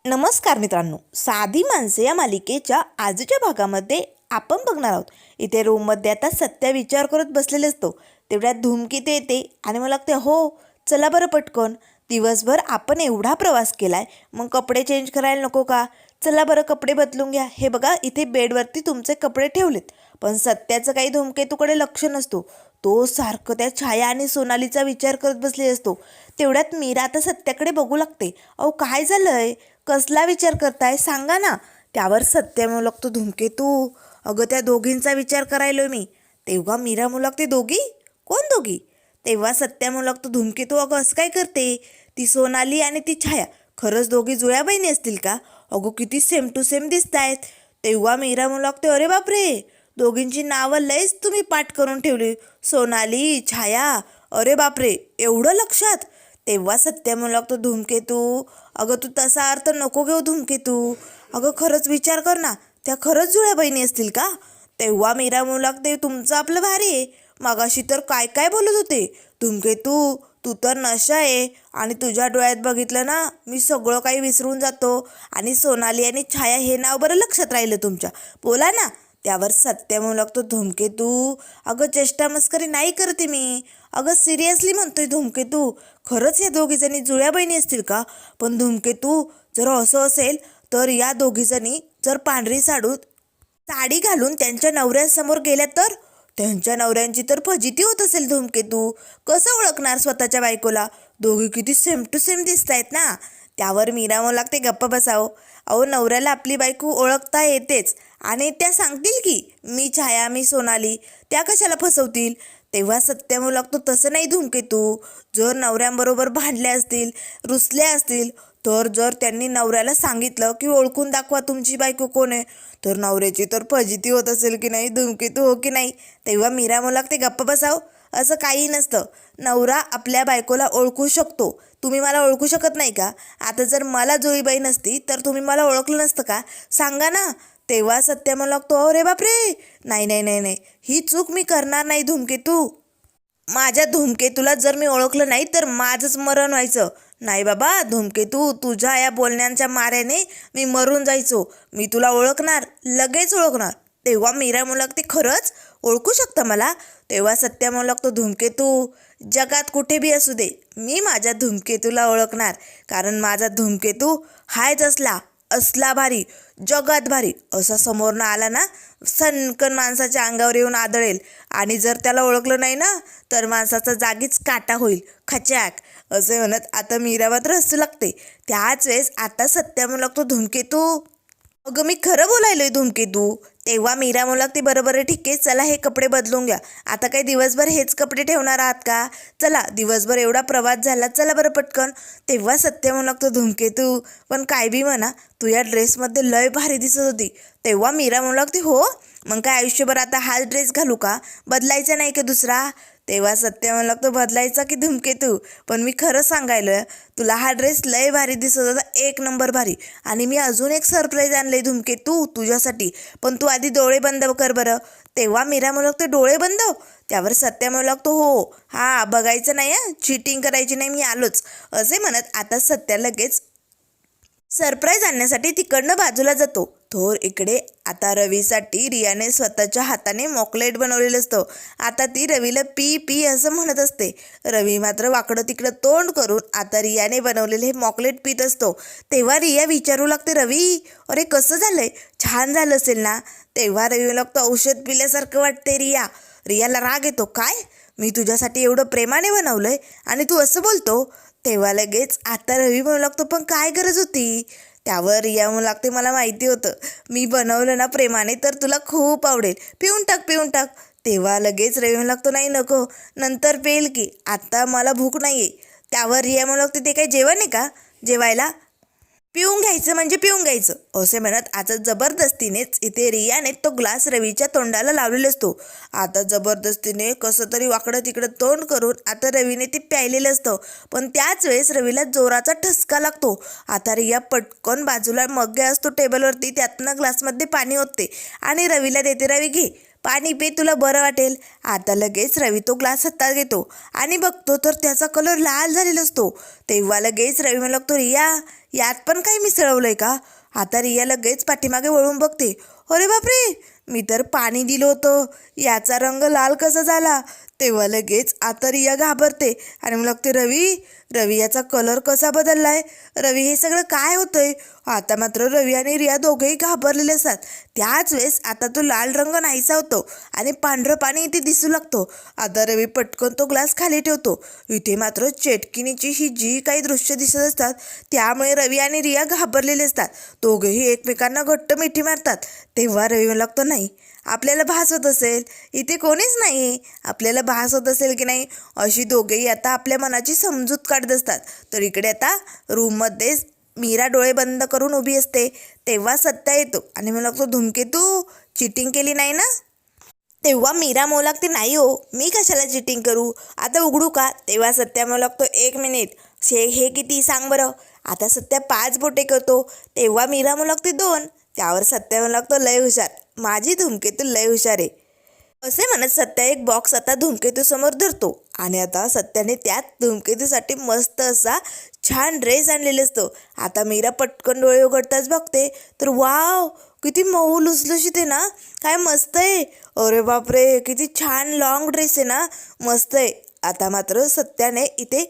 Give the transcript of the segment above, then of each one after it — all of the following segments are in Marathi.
नमस्कार मित्रांनो, साधी माणसे या मालिकेच्या आजच्या भागामध्ये आपण बघणार आहोत. इथे रूममध्ये आता सत्या विचार करत बसलेले असतो. तेवढ्यात धूमकेतू येते आणि मला लागते, हो चला बरं पटकन, दिवसभर आपण एवढा प्रवास केलाय, मग कपडे चेंज करायला नको का? चला बरं कपडे बदलून घ्या. हे बघा इथे बेडवरती तुमचे कपडे ठेवलेत. पण सत्याचं काही धूमकेतूकडे लक्ष नसतो. तो सारखं त्या छाया आणि सोनालीचा विचार करत बसले असतो. तेवढ्यात मीरा आता सत्याकडे बघू लागते. अहो काय झालंय, कसला विचार करताय सांगा ना. त्यावर सत्या म्हणू लागतो, धूमकेतू अगं त्या दोघींचा विचार करायलो मी. तेव्हा मीरा म्हणू लागते, दोघी? कोण दोघी? तेव्हा सत्या म्हणू लागतो, धूमकेतू अगं असं काय करते? ती सोनाली आणि ती छाया खरंच दोघी जुळ्या बहिणी असतील का? अगो किती सेम टू सेम दिसत आहेत. तेव्हा मीरा म्हणू लागते, अरे बापरे, दोघींची नावं लयच तुम्ही पाठ करून ठेवली, सोनाली छाया. अरे बापरे, एवढं लक्षात? तेव्हा सत्या म्हणू लागतो, धूमकेतू अगं तू तसा अर्थ नको घेऊ धूमकेतू. अगं खरंच विचार कर ना, त्या खरंच जुळ्या बहिणी असतील का? तेव्हा मीरा म्हणू लागते, तुमचं आपलं भारी आहे. मागाशी तर काय काय बोलत होते धूमकेतू, तू तर नशा आहे आणि तुझ्या डोळ्यात बघितलं ना मी सगळं काही विसरून जातो. आणि सोनाली आणि छाया हे नाव बरं लक्षात राहिलं तुमच्या, बोला ना. त्यावर सत्य म्हणू लागतो, धूमकेतू अगं चेष्टा मस्करी नाही करते मी, अगं सिरियसली म्हणतोय धूमकेतू. खरंच या दोघीजणी जुळ्या बहिणी असतील का? पण धूमकेतू जर असं असेल तर या दोघीजणी जर पांढरी साडी घालून त्यांच्या नवऱ्यांसमोर गेल्या तर त्यांच्या नवऱ्यांची तर फजिती होत असेल धूमकेतू. कसं ओळखणार स्वतःच्या बायकोला? दोघी किती सेम टू सेम दिसत आहेत ना. त्यावर मीरा म्हणू लागते, गप्प बसावं. अहो नवऱ्याला आपली बायको ओळखता येतेच आणि त्या सांगतील की मी छाया मी सोनाली, त्या कशाला फसवतील? तेव्हा सत्य म्हणू लागतो, तसं नाही धूमकेतू. जर नवऱ्यांबरोबर भांडल्या असतील, रुसल्या असतील, तर जर त्यांनी नवऱ्याला सांगितलं की ओळखून दाखवा तुमची बायको कोण आहे, तर नवऱ्याची तर फजिती होत असेल की नाही धूमकेतू, हो की नाही? तेव्हा मीरा म्हणू लागते, गप्प बसाव. असं काही नसतं. नवरा आपल्या बायकोला ओळखू शकतो. तुम्ही मला ओळखू शकत नाही का? आता जर मला जुळी बहीण असती तर तुम्ही मला ओळखलं नसतं का? सांगा ना. तेव्हा सत्य म्हणू लागतो, अरे बापरे, नाही नाही नाही नाही, ही चूक मी करणार नाही धूमकेतू. माझ्या धूमकेतूला जर मी ओळखलं नाही तर माझंच मरण व्हायचं. नाही बाबा धूमकेतू, तुझ्या या बोलण्याच्या माऱ्याने मी मरून जायचो. मी तुला ओळखणार, लगेच ओळखणार. तेव्हा मीरा म्हणू लागते, खरंच ओळखू शकता मला? तेव्हा सत्या म्हणू लागतो, धूमकेतू जगात कुठे बी असू दे, मी माझ्या धूमकेतूला ओळखणार. कारण माझा धूमकेतू हायच असला भारी, जगात भारी. असा समोरनं आला ना, सनकन माणसाच्या अंगावर येऊन आदळेल. आणि जर त्याला ओळखलं नाही ना तर माणसाचा जागीच काटा होईल, खचाक. असे म्हणत आता मीरा मात्र हसू लागते. त्याच वेळेस आता सत्या म्हणू लागतो, धूमकेतू अगं मी खरं बोलायलोय धूमकेतू. तेव्हा मीरा म्हणू लागते, बरोबर आहे, ठीक आहे, चला हे कपडे बदलून घ्या. आता काही दिवसभर हेच कपडे ठेवणार आहात का? चला दिवसभर एवढा प्रवास झाला, चला बरं पटकन. तेव्हा सत्य म्हणू लागतो, धूमकेतू पण काय बी म्हणा, तू या ड्रेसमध्ये लय भारी दिसत होती. तेव्हा मीरा म्हणू लागते, हो मग काय आयुष्यभर आता हाच ड्रेस घालू का? बदलायचा नाही का दुसरा? तेव्हा सत्य म्हणू लागतो, बदलायचा की धूमकेतू? पण मी खरं सांगायलोय, तुला हा ड्रेस लय भारी दिसत होता, एक नंबर भारी. आणि मी अजून एक सरप्राईज आणलंय धूमकेतू तुझ्यासाठी, पण तू आधी डोळे बंद कर बरं. तेव्हा मीरा म्हणू लागते, डोळे बंद? त्यावर सत्य म्हणू लागतो, हो हा बघायचं नाही, चीटिंग करायची नाही, मी आलोच. असे म्हणत आता सत्या लगेच सरप्राईज आणण्यासाठी तिकडनं बाजूला जातो. थोर इकडे आता रवीसाठी रियाने स्वतःच्या हाताने मॉकलेट बनवलेलं असतं. आता ती रवीला पी पी असं म्हणत असते. रवी मात्र वाकडं तिकडं तोंड करून आता रियाने बनवलेले हे मॉकलेट पित असतो. तेव्हा रिया विचारू लागते, रवी अरे कसं झालंय, छान झालं असेल ना? तेव्हा रवी लागतं, औषध पिल्यासारखं वाटते रिया. रियाला राग येतो, काय मी तुझ्यासाठी एवढं प्रेमाने बनवलंय आणि तू असं बोलतो? तेव्हा लगेच आता रवी म्हणू लागतो, पण काय गरज होती? त्यावर रिया म्हणू लागते, मला माहिती होतं मी बनवलं ना प्रेमाने तर तुला खूप आवडेल, पिऊन टाक. तेव्हा लगेच रवी म्हणू लागतो, नाही नको, नंतर पेल की, आता मला भूक नाही आहे. त्यावर रिया म्हणू लागते, ते काही जेवण आहे का जेवायला? पिऊन घ्यायचं म्हणजे पिऊन घ्यायचं. असे म्हणत आता जबरदस्तीनेच इथे रियाने तो ग्लास रवीच्या तोंडाला लावलेला असतो. आता जबरदस्तीने कसं तरी वाकडं तिकडं तोंड करून आता रवीने ते प्यायलेलं असतं. पण त्याच वेळेस रवीला जोराचा ठसका लागतो. आता रिया पटकन बाजूला मग असतो टेबलवरती, त्यातनं ग्लासमध्ये पाणी ओतते आणि रवीला देते, रवी घे पाणी पे, तुला बरं वाटेल. आता लगेच रवी तो ग्लास हातात घेतो आणि बघतो तर त्याचा कलर लाल झालेला असतो. तेव्हा लगेच रवी म्हणू लागतो, रिया यात पण काही मिसळवलंय का? आता रिया लगेच पाठीमागे वळून बघते. अरे बापरे, मी तर पाणी दिलं होतं, याचा रंग लाल कसा झाला? तेव्हा लगेच आता रिया घाबरते आणि मग लागते, रवी रवी याचा कलर कसा बदललाय? रवी हे सगळं काय होतंय? आता मात्र रवी आणि रिया दोघेही घाबरलेले असतात. त्याच वेळेस आता तो लाल रंग नाहीसा होतो आणि पांढरं पाणी इथे दिसू लागतो. आता रवी पटकन तो ग्लास खाली ठेवतो. इथे मात्र चेटकिनीची ही जी काही दृश्य दिसत असतात त्यामुळे रवी आणि रिया घाबरलेले असतात. दोघेही एकमेकांना घट्ट मिठी मारतात. तेव्हा रवी लागतो, नाही, आपल्याला भास होत असेल, इथे कोणीच नाही, आपल्याला भास होत असेल की नाही, अशी दोघेही आता आपल्या मनाची समजूत काढत असतात. तर इकडे आता रूममध्ये मीरा डोळे बंद करून उभी असते. तेव्हा सत्या येतो आणि मला लागतो, धूमकेतू चिटिंग केली नाही ना? तेव्हा मीरा म्हणू लागते, नाही हो, मी कशाला चिटिंग करू, आता उघडू का? तेव्हा सत्या म्हणू लागतो, 1 मिनिट, हे किती सांग बरं. आता सत्या 5 बोटे करतो. तेव्हा मीरा म्हणू लागते 2. त्यावर सत्या म्हणू लागतो, लय हुशार, माझी धूमकेतू लय हुशार आहे. असे म्हणत सत्या एक बॉक्स आता धूमकेतू समोर धरतो आणि आता सत्याने त्यात धूमकेतूसाठी मस्त असा छान ड्रेस आणलेला असतो. आता मीरा पटकन डोळे उघडताच बघते तर वाव, किती मऊ लुसलुशीत आहे ना, काय मस्त आहे. अरे बापरे, किती छान लॉंग ड्रेस आहे ना, मस्त आहे. आता मात्र सत्याने इथे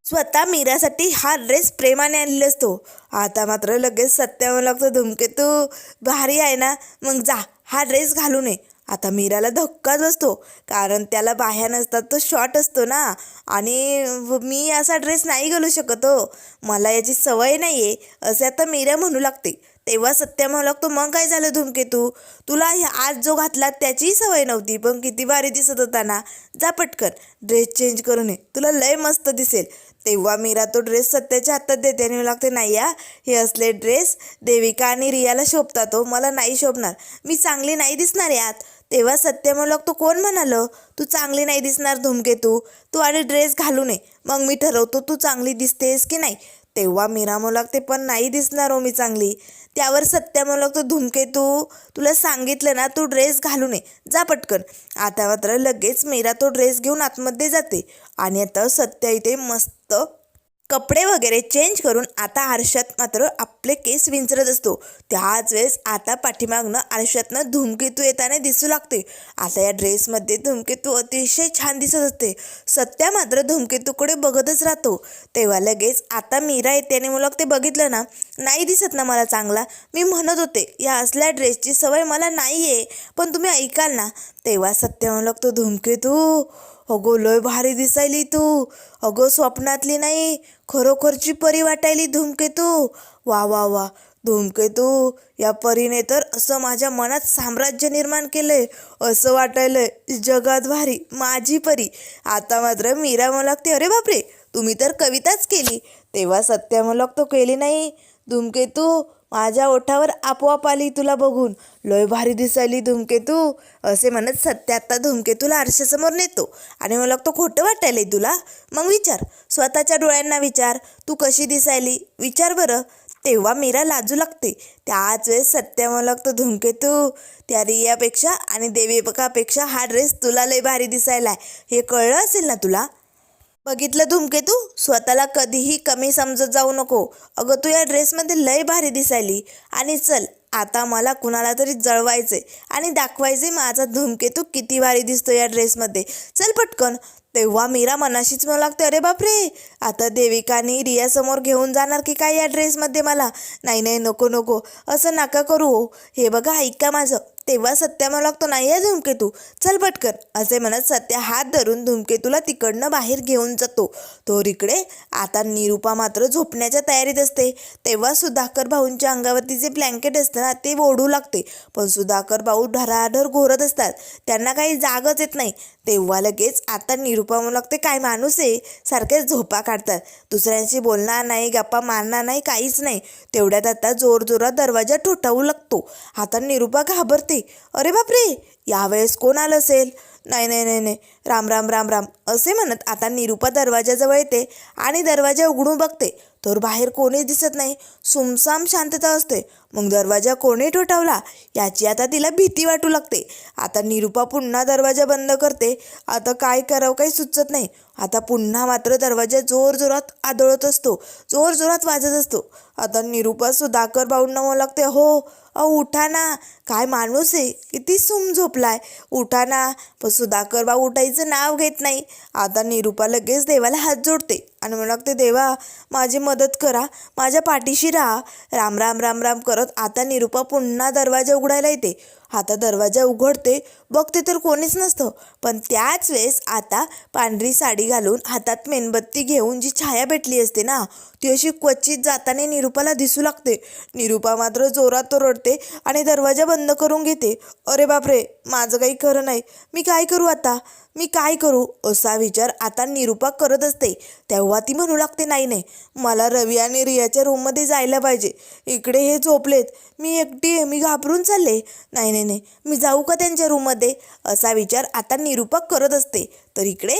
स्वतः मीरासाठी हा ड्रेस प्रेमाने आणलेला असतो. आता मात्र लगेच सत्या म्हणू लागतो, धूमकेतू भारी आहे ना, मग जा हा ड्रेस घालून ये. आता मीराला धक्काच बसतो, कारण त्याला बाह्या नसतात, तो शॉर्ट असतो ना, आणि मी असा ड्रेस नाही घालू शकत हो, मला याची सवय नाही आहे, असे आता मीरा म्हणू लागते. तेव्हा सत्या म्हणू लागतो, मग काय झालं धूमकेतू, तुला आज जो घातला त्याचीही सवय नव्हती, पण किती भारी दिसत होता ना, जा पटकन ड्रेस चेंज करून ये, तुला लय मस्त दिसेल. तेव्हा मीरा तो ड्रेस सत्याच्या हातात देते आणि लागते, नाही या, हे असले ड्रेस देविका आणि रियाला शोभतात हो, मला नाही शोभणार, मी चांगली नाही दिसणार यात. तेव्हा सत्य म्हणू लागतो, कोण म्हणालं तू चांगली नाही दिसणार धूमकेतू, तू आणि ड्रेस घालू नये, मग मी ठरवतो तू चांगली दिसतेस की नाही. तेव्हा मीरा म्हणू लागते, पण नाही दिसणार हो मी चांगली. त्यावर सत्या म्हणू लागतो, धूमकेतू तुला सांगितलं ना, तू ड्रेस घालू नये, जा पटकन. आता मात्र लगेच मीरा तो ड्रेस घेऊन आतमध्ये जाते आणि आता सत्या इथे मस्त कपडे वगैरे चेंज करून आता आरशात मात्र आपले केस विंचरत असतो. त्याच वेळेस आता पाठीमागनं आरशातनं धूमकेतू येताना दिसू लागते. आता या ड्रेसमध्ये धूमकेतू अतिशय छान दिसत असते. सत्या मात्र धूमकेतूकडे बघतच राहतो. तेव्हा लगेच आता मीरा येते आणि मला ते बघितलं ना, नाही दिसत ना मला चांगला, मी म्हणत होते या असल्या ड्रेसची सवय मला नाही आहे, पण तुम्ही ऐकाल ना. तेव्हा सत्या म्हणू लागतो, धूमकेतू अगो लय भारी दिसायली तू, अगो स्वप्नातली नाही, खरोखरची परी वाटायली धूमकेतू, वा वा वा धूमकेतू, या परीने तर असं माझ्या मनात साम्राज्य निर्माण केलंय, असं वाटायलंय जगात भारी माझी परी. आता मात्र मीरा म्हणू लागते, अरे बापरे, तुम्ही तर कविताच केली. तेव्हा सत्या म्हणू लागतो, केली नाही धूमकेतू, माझ्या ओठावर आपोआप आली तुला बघून, लय भारी दिसायली धूमकेतू. असे म्हणत सत्या आता धूमकेतूला आरशासमोर नेतो आणि मला लागतो, खोटं वाटायलंय तुला, मग विचार, स्वतःच्या डोळ्यांना विचार, तू कशी दिसायली, विचार बरं. तेव्हा मीरा लाजू लागते. त्याच वेळेस सत्या म्हणू लागतो, धूमकेतू त्या रियापेक्षा आणि देविकापेक्षा हा ड्रेस तुला लय भारी दिसायलाय, हे कळलं असेल ना तुला. बघितलं धूमकेतू, स्वतःला कधीही कमी समजत जाऊ नको. अगं तू या ड्रेसमध्ये लय भारी दिसायली, आणि चल आता मला कुणाला तरी जळवायचे आणि दाखवायचे माझा धूमकेतू किती भारी दिसतो या ड्रेसमध्ये, चल पटकन. तेव्हा मीरा मनाशीच म्हणू लागते, अरे बापरे, आता देविकानी रियासमोर घेऊन जाणार की काय या ड्रेसमध्ये मला, नाही नाही नको नको, असं नका करू हो, हे बघा ऐका माझं. तेव्हा सत्या म्हणू लागतो, नाही आहे धूमकेतू, चल पटकन. असे म्हणत सत्या हात धरून धूमकेतूला तिकडनं बाहेर घेऊन जातो. तर इकडे आता निरूपा मात्र झोपण्याच्या तयारीत असते. तेव्हा सुधाकर भाऊंच्या अंगावरती जे ब्लँकेट असतं ना ते ओढू लागते, पण सुधाकर भाऊ ढराढर घोरत असतात, त्यांना काही जागच येत नाही. तेव्हा लगेच आता निरूपा म्हणू लागते, काय माणूस आहे, सारखेच झोपा काढतात, दुसऱ्यांशी बोलणार नाही, गप्पा मारणार नाही, काहीच नाही. तेवढ्यात आता जोरजोरात दरवाजा ठोठावू लागतो. आता निरूपा घाबरते, अरे बापरे, यावेळेस कोण आलं असेल, नाही नाही नाही नाही, राम राम राम राम. असे म्हणत आता निरूपा दरवाजाजवळ येते आणि दरवाजा उघडून बघते तर बाहेर कोणीच दिसत नाही, सुमसाम शांतता असते. मग दरवाजा कोणी ठोठावला याची आता तिला भीती वाटू लागते. आता निरूपा पुन्हा दरवाजा बंद करते. आता काय करावं काही सुचत नाही. आता पुन्हा मात्र दरवाजा जोरजोरात आदळत असतो, जोरजोरात वाजत असतो. आता निरुपा सुधाकर भाऊंना म्हणू लागते, हो अहो उठा ना, काय माणूस आहे, किती सूम झोपलाय, उठा ना. पण सुधाकर भाऊ उठायचं नाव घेत नाही. आता निरुपा लगेच देवाला हात जोडते आणि म्हणू लागते, देवा माझी मदत करा, माझ्या पाठीशी राहा. राम राम राम राम करत आता निरुपा पुन्हा दरवाजा उघडायला येते. आता दरवाजा उघडते, बघते तर कोणीच नसतं. पण त्याच वेळेस आता पांढरी साडी घालून हातात मेणबत्ती घेऊन जी छाया भेटली असते ना, ती अशी क्वचित जाताना निरुपाला दिसू लागते. निरुपा मात्र जोरात ओरडते आणि दरवाजा बंद करून घेते. अरे बापरे, माझं काही खरं नाही, मी काय करू आता, मी काय करू, असा विचार आता निरुपा करत असते. तेव्हा ती म्हणू लागते, नाही नाही, मला रवी आणि रियाच्या रूममध्ये जायला पाहिजे. इकडे हे झोपलेत, मी एकटी आहे, मी घाबरून चालले. नाही नाही नाही, मी जाऊ का त्यांच्या रूममध्ये, असा विचार आता निरुपा करत असते. तर इकडे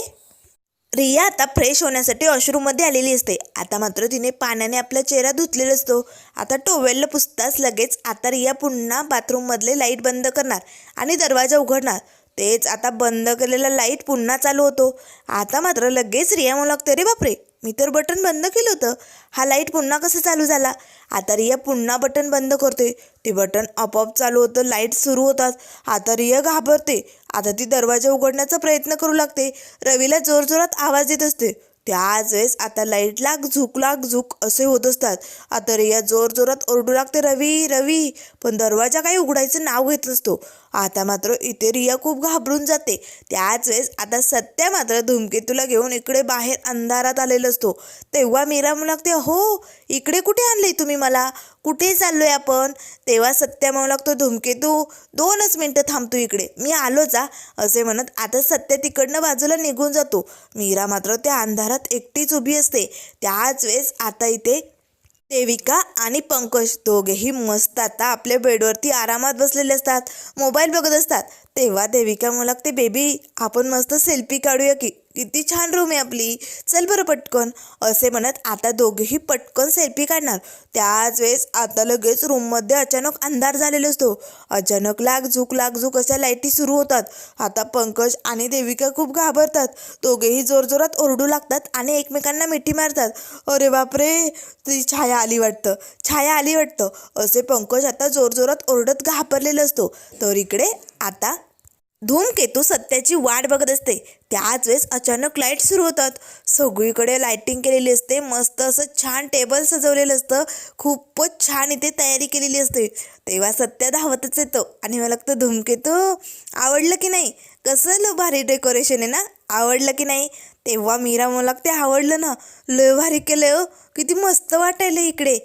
रिया आता फ्रेश होण्यासाठी वॉशरूममध्ये आलेली असते. आता मात्र तिने पाण्याने आपला चेहरा धुतलेला असतो. आता टोवेलला पुसताच लगेच आता रिया पुन्हा बाथरूममधले लाईट बंद करणार आणि दरवाजा उघडणार. तेच आता बंद केलेला लाईट पुन्हा चालू होतो. आता मात्र लगेच रिया म्हणू लागते, रे बापरे, मी तर बटन बंद केलं होतं, हा लाईट पुन्हा कसं चालू झाला. आता रिया पुन्हा बटन बंद करते. ते बटन आपोआप चालू होतं, लाईट सुरू होतात. आता रिया घाबरते. आता ती दरवाजा उघडण्याचा प्रयत्न करू लागते. रवीला जोरजोरात आवाज येत असते. त्याच वेळेस आता लाईट लाग झुक असे होत असतात. आता रिया जोरजोरात ओरडू लागते, रवी रवी, पण दरवाजा काही उघडायचं नाव घेत नसतो. आता मात्र इथे रिया खूप घाबरून जाते. त्याच वेळेस आता सत्या मात्र धूमकेतूला घेऊन इकडे बाहेर अंधारात आलेला असतो. तेव्हा मीरा म्हणू लागते, हो इकडे कुठे आणले तुम्ही मला, कुठे चाललोय आपण. तेव्हा सत्या म्हणू लागतो, धूमकेतू 2च मिनटं थांबतो इकडे, मी आलो जा, असे म्हणत आता सत्या तिकडनं बाजूला निघून जातो. मीरा मात्र त्या अंधारात एकटीच उभी असते. त्याच वेळेस आता इथे देविका आणि पंकज दोघेही मस्त आता आपल्या बेडवरती आरामात बसलेले असतात, मोबाईल बघत असतात. तेव्हा देविका म्हणू लागते, बेबी आपण मस्त सेल्फी काढूया की, किती छान रूम आहे आपली, चल बरं पटकन, असे म्हणत आता दोघेही पटकन सेल्फी काढणार. त्याच वेळेस आता लगेच रूममध्ये अचानक अंधार झालेला असतो. अचानक लाग झुक अशा लाईटी सुरू होतात. आता पंकज आणि देविका खूप घाबरतात. दोघेही जोरजोरात ओरडू लागतात आणि एकमेकांना मिठी मारतात. अरे बापरे, ती छाया आली वाटतं, असे पंकज आता जोरजोरात ओरडत घाबरलेला असतो. तर इकडे आता धूमकेतू सत्याची वाट बघत असते. त्याच वेळेस अचानक लाईट सुरू होतात. सगळीकडे लाईटिंग केलेली असते, मस्त असं छान टेबल सजवलेलं असतं, खूपच छान इथे तयारी केलेली असते. तेव्हा सत्या धावतच येतो आणि मला लागतं, धूमकेतू आवडलं की नाही, कसं भारी डेकोरेशन आहे ना, आवडलं की नाही. तेव्हा मीरा मला लागते, आवडलं ना, लय भारी केलं हो, किती मस्त वाटायला इकडे.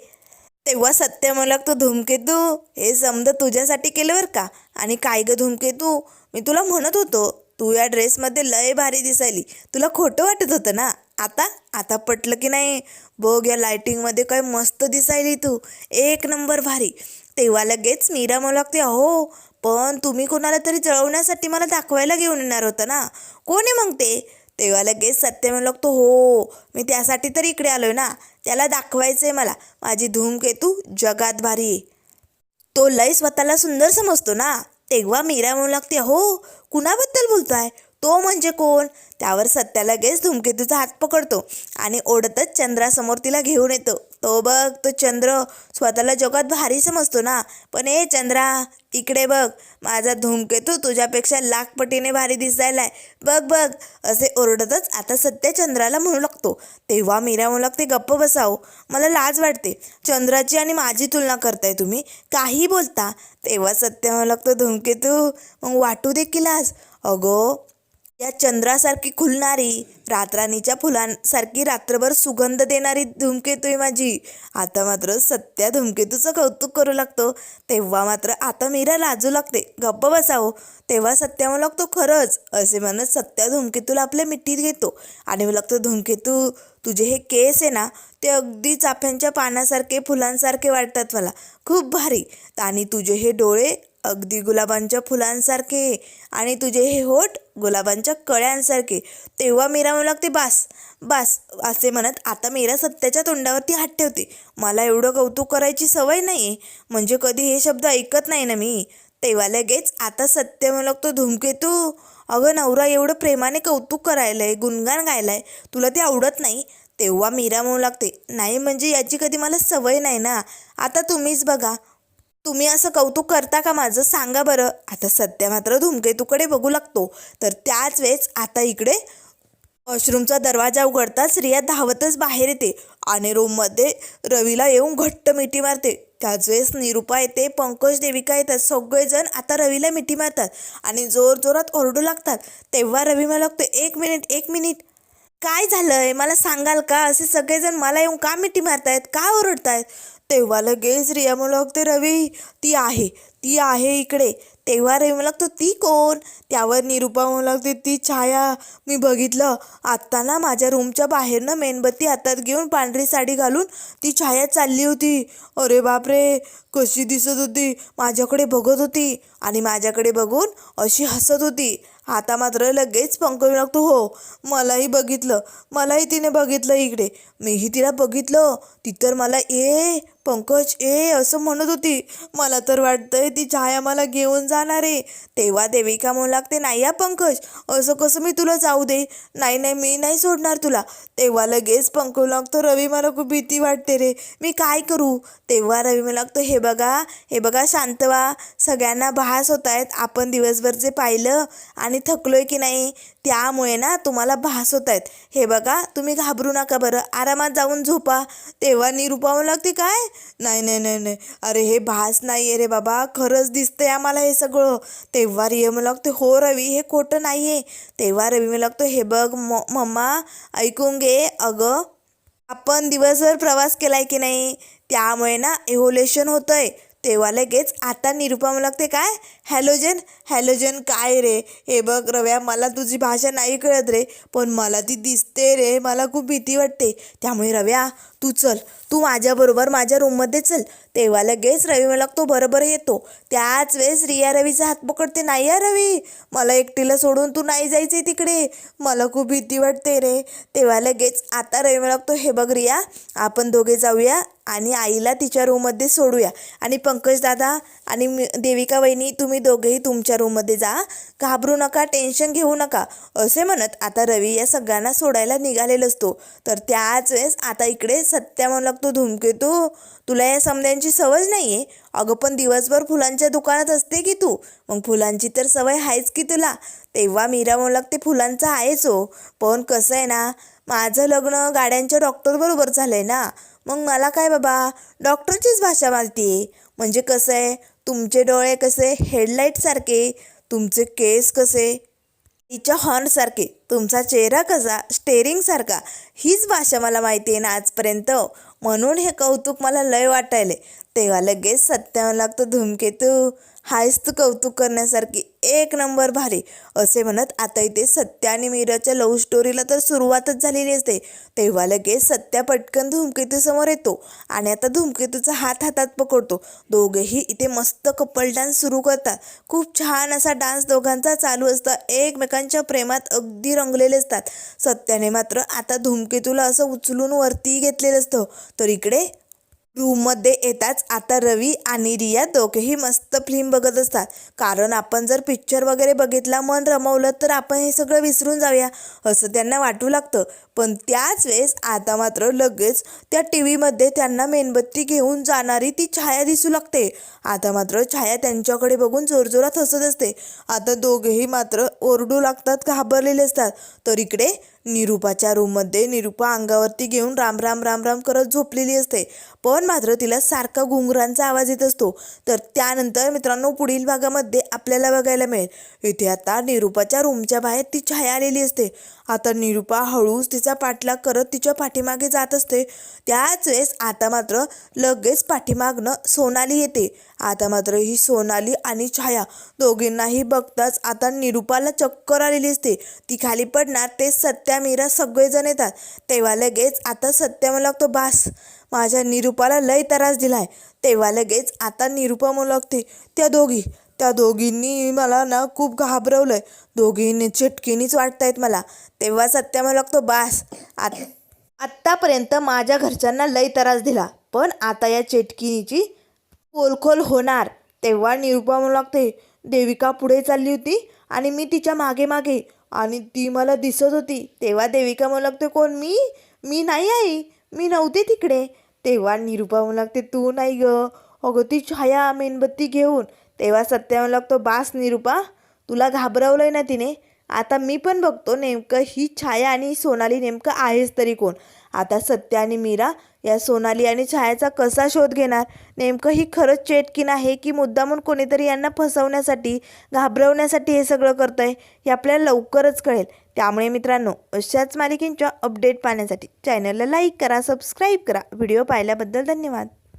तेव्हा सत्य मला लागतो, धूमकेतू हे समजा तुझ्यासाठी केलं बरं का. आणि काय ग धूमकेतू, मी तुला म्हणत होतो तू या ड्रेसमध्ये लय भारी दिसायली, तुला खोटं वाटत होतं ना, आता पटलं की नाही. बघ या लायटिंगमध्ये काय मस्त दिसायली तू, एक नंबर भारी. तेव्हा लगेच मीरा म्हणू लागते, हो पण तुम्ही कोणाला तरी जळवण्यासाठी मला दाखवायला घेऊन येणार होतं ना, कोण आहे मग ते. तेव्हा लगेच सत्य म्हणू लागतो, हो मी त्यासाठी तर इकडे आलोय ना, त्याला दाखवायचं आहे मला, माझी धूमकेतू जगात भारी आहे. तो लय स्वतःला सुंदर समजतो ना. तेव्हा मीरा म्हणू लागते, हो कुणाबद्दल बोलताय, तो म्हणजे कोण. त्यावर सत्या लगेच धूमकेतूचा हात पकडतो आणि ओढतच चंद्रासमोर तिला घेऊन येतो. तो बघ, तो चंद्र स्वतःला जगात भारी समजतो ना, पण ए चंद्रा इकडे बघ, माझा धूमकेतू तुझ्यापेक्षा लाख पटीने भारी दिसायलाय, बघ बघ, असे ओरडतच आता सत्या चंद्राला म्हणू लागतो. तेव्हा मीरा म्हणू लागते, गप्प बसाव, मला लाज वाटते, चंद्राची आणि माझी तुलना करताय तुम्ही, काही बोलता. तेव्हा सत्य म्हणू लागतो, धूमकेतू मग वाटू दे की लाज. अगो या चंद्रासारखी खुलणारी, रातराणीच्या फुलांसारखी रात्रभर सुगंध देणारी धूमकेतू आहे माझी. आता मात्र सत्या धूमकेतूचं कौतुक करू लागतो. तेव्हा मात्र आता मीरा लाजू लागते, गप्प बसावं. तेव्हा सत्या म्हणू लागतो, खरंच, असे म्हणत सत्या धूमकेतूला आपल्या मिठीत घेतो आणि म्हणू लागतो, धूमकेतू तुझे हे केस आहे ना, ते अगदी चाफ्यांच्या पानासारखे, फुलांसारखे वाटतात मला, खूप भारी. आणि तुझे हे डोळे अगदी गुलाबांच्या फुलांसारखे आणि तुझे हे होठ गुलाबांच्या कळ्यांसारखे. तेव्हा मीरा म्हणू लागते, बास बास, असे म्हणत आता मीरा सत्याच्या तोंडावरती हात ठेवते. मला एवढं कौतुक करायची सवय नाही, म्हणजे कधी हे शब्द ऐकत नाही ना मी. तेव्हा लगेच आता सत्य म्हणू लागतो, धूमकेतू अगं नवरा एवढं प्रेमाने कौतुक करायलंय, गुणगान गायलाय, तुला ते आवडत नाही? तेव्हा मीरा म्हणू लागते, नाही म्हणजे याची कधी मला सवय नाही ना, आता तुम्हीच बघा, तुम्ही असं कौतुक करता का माझं, सांगा बरं. आता सत्य मात्र धूमकेतूकडे बघू लागतो. तर त्याच वेळेस आता इकडे वॉशरूमचा दरवाजा उघडताच रिया धावतच बाहेर येते आणि रूममध्ये रवीला येऊन घट्ट मिठी मारते. त्याच वेळेस निरूपा येते, पंकज, देविका येतात. सगळेजण आता रवीला मिठी मारतात आणि जोरजोरात ओरडू लागतात. तेव्हा रवी मला लागतो, एक मिनिट एक मिनिट, काय झालंय मला सांगाल का? असे सगळेजण मला येऊन का मिठी मारतायत, का ओरडतायत? तेव्हा लगेच रिया मला लागते, रवी ती आहे इकडे. तेव्हा रवी मला लागतो, ती कोण? त्यावर निरूपा म्हणू लागते, ती छाया, मी बघितलं आत्ता ना माझ्या रूमच्या बाहेरनं मेणबत्ती हातात घेऊन पांढरी साडी घालून ती छाया चालली होती. अरे बापरे, कशी दिसत होती, माझ्याकडे बघत होती आणि माझ्याकडे बघून अशी हसत होती. आता मात्र लगेच पंकज लागतो, हो मलाही तिने बघितलं इकडे, मीही तिला बघितलं, ती तर मला पंकज असं म्हणत होती. मला तर वाटतंय ती छाया मला घेऊन जाणार आहे. तेव्हा देविका म्हणू लागते, नाही या पंकज, असं कसं मी तुला जाऊ दे, नाही मी नाही सोडणार तुला. तेव्हा लगेच पंकज लागतो, रवी मला खूप भीती वाटते रे, मी काय करू? तेव्हा रवी मला लागतो, हे बघा शांत व्हा, सगळ्यांना भास होत आहेत, आपण दिवसभरचे पाहिलं आणि थकलोय की नाही, त्यामुळे ना तुम्हाला भास होत आहेत. हे बघा तुम्ही घाबरू नका बरं, आरामात जाऊन झोपा. तेव्हा निरूपा म्हणू लागते, काय? नाही, अरे हे भास नाही आहे रे बाबा, खरंच दिसतंय आम्हाला हे सगळं. तेव्हा रिया म्हणू लागते, हो रवी हे खोटं नाही आहे. तेव्हा रवी म्हणू लागतो, हे बघ मम्मा ऐकून घे, अगं आपण दिवसभर प्रवास केलाय की नाही, त्यामुळे ना इव्होल्युशन होतंय. तेव्हा लगेच आता निरूपा म्हणू लागते, काय हॅलोजन काय रे? हे बघ रव्या, मला तुझी भाषा नाही कळत रे, पण मला ती दिसते रे, मला खूप भीती वाटते. त्यामुळे रव्या तू माझ्याबरोबर माझ्या रूममध्ये चल. तेव्हा लगेच रवी म्हणू लागतो, बरोबर येतो. त्याच वेळेस रिया रवीचा हात पकडते, नाही या रवी, मला एकटीला सोडून तू नाही जायचे तिकडे, मला खूप भीती वाटते रे. तेव्हा लगेच आता रवी म्हणू लागतो, हे बघ रिया, आपण दोघे जाऊया आणि आईला तिच्या रूममध्ये सोडूया आणि पंकज दादा आणि देविका वहिनी तुम्ही दोघेही तुमच्या रूममध्ये जा, घाबरू नका, टेन्शन घेऊ नका, असे म्हणत आता रवी या सगळ्यांना सोडायला निघालेला असतो. तर त्याच वेळेस आता इकडे सत्या म्हणू लागतो, धूमकेतू तुला या समद्यांची सवय नाही आहे, अगं पण दिवसभर फुलांच्या दुकानात असते की तू, मग फुलांची तर सवय आहेच की तुला. तेव्हा मीरा म्हणू लागते, फुलांचा आहेच हो, पण कसं आहे ना, माझं लग्न गाड्यांच्या डॉक्टरबरोबर झालं आहे ना, मग मला काय बाबा, डॉक्टरचीच भाषा मारते आहे. म्हणजे कसं आहे, तुमचे डोळे कसे हेडलाईटसारखे, तुमचे केस कसे तिच्या हॉर्नसारखे, तुमचा चेहरा कसा स्टेरिंगसारखा, हीच भाषा मला माहिती आहे ना आजपर्यंत, म्हणून हे कौतुक मला लय वाटायले. तेव्हा लगेच सत्यावर लागतं, धूमकेतू हायच तू कौतुक करण्यासारखी, एक नंबर भारी, असे म्हणत आता इथे सत्या आणि मीराच्या लव्ह स्टोरीला तर सुरुवातच झालेली असते. तेव्हा लगेच सत्या पटकन धूमकेतू समोर येतो आणि आता धूमकेतूचा हात हातात पकडतो. दोघेही इथे मस्त कपल डान्स सुरू करतात. खूप छान असा डान्स दोघांचा चालू असता, एकमेकांच्या प्रेमात अगदी रंगलेले असतात. सत्याने मात्र आता धूमकेतूला असं उचलून वरती घेतलेलं असतं. तर इकडे रूममध्ये येताच आता रवी आणि रिया दोघेही मस्त फिल्म बघत असतात. कारण आपण जर पिक्चर वगैरे बघितला, मन रमवलं, तर आपण हे सगळं विसरून जाऊया असं त्यांना वाटू लागतं. पण त्याच वेळेस आता मात्र लगेच त्या टी व्हीमध्ये त्यांना मेणबत्ती घेऊन जाणारी ती छाया दिसू लागते. आता मात्र छाया त्यांच्याकडे बघून जोरजोरात हसत असते. आता दोघेही मात्र ओरडू लागतात, घाबरलेले असतात. तर इकडे निरूपाच्या रूममध्ये निरूपा अंगावरती घेऊन राम राम राम राम करत झोपलेली असते, पण मात्र तिला सारखा घुंगरांचा आवाज येत असतो. तर त्यानंतर मित्रांनो पुढील भागामध्ये आपल्याला बघायला मिळेल, इथे आता निरूपाच्या रूमच्या बाहेर ती छाया आलेली असते. आता निरूपा हळूच तिचा पाठलाग करत तिच्या पाठीमागे जात असते. त्याच वेळेस आता मात्र लगेच पाठीमागनं सोनाली येते. आता मात्र ही सोनाली आणि छाया दोघींनाही बघताच आता निरूपाला चक्कर आलेली असते, ती खाली पडणार, ते सत्या मीरा सगळेजण येतात. तेव्हा लगेच आता सत्या म्हणू लागतो, बास, माझ्या निरूपाला लय त्रास दिलाय. तेव्हा लगेच आता निरूपा म्हणू लागते, त्या दोघींनी मला ना खूप घाबरवलंय, दोघींनी चिटकीनीच वाटतायत मला. तेव्हा सत्या म्हणू लागतो, बास, आत्तापर्यंत माझ्या घरच्यांना लय त्रास दिला, पण आता या चेटकिनीची पोलखोल होणार. तेव्हा निरुपा म्हणू लागते, देविका पुढे चालली होती आणि मी तिच्या मागे मागे आणि ती मला दिसत होती. तेव्हा देविका म्हणू लागते, कोण? मी नाही आई, मी नव्हते तिकडे. तेव्हा निरुपा म्हणू लागते, तू नाही ग, अगं ती छाया मेणबत्ती घेऊन. तेव्हा सत्या म्हणू लागतो, बास निरुपा, तुला घाबरवलंय ना तिने. आता मी पण बघतो नेमकं ही छाया आणि सोनाली नेमकं आहेच तरी कोण. आता सत्या आणि मीरा या सोनाली आणि छायाचा कसा शोध घेणार. नेमकं ही खरंच चेटकीन आहे की मुद्दामून कोणीतरी यांना फसवण्यासाठी, घाबरवण्यासाठी हे सगळं करतं आहे, हे आपल्याला लवकरच कळेल. त्यामुळे मित्रांनो, अशाच मालिकेंच्या अपडेट पाहण्यासाठी चॅनलला लाईक करा, सबस्क्राईब करा. व्हिडिओ पाहिल्याबद्दल धन्यवाद.